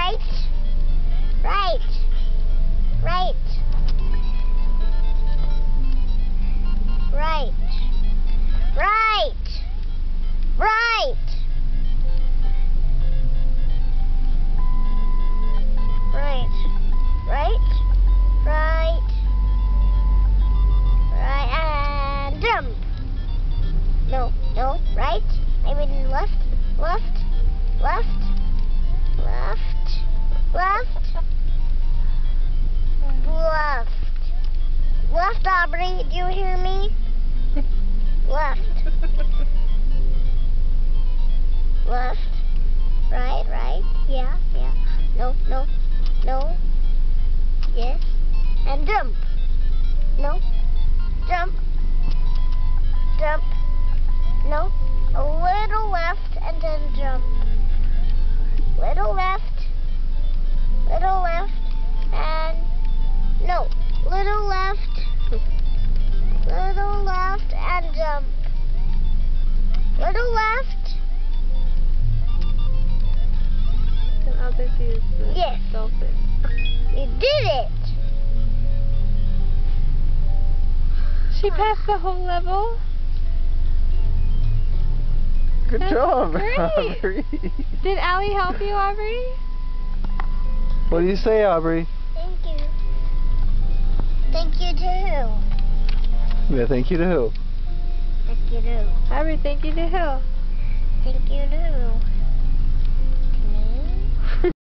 Right. Right. Right. Right. Right. Right. Right. Right. Right. Right. And jump. No. No. Right. I mean left. Left. Left. Left. Left. Left. Left, Aubrey. Do you hear me? Left. Left. Right, right. Yeah, yeah. No, no, no. Yes. And jump. No. Jump. Jump. No. A little left and then jump. Little left. Little left. And no. Little left. Little left and jump. Little left. And I'll bet you the Yes. dolphin. You did it. She passed the whole level. Good That's job, great. Aubrey. Did Allie help you, Aubrey? What do you say, Aubrey? Thank you. Thank you too. Yeah, thank you to who? Thank you too. Aubrey, thank you to who? Thank you too.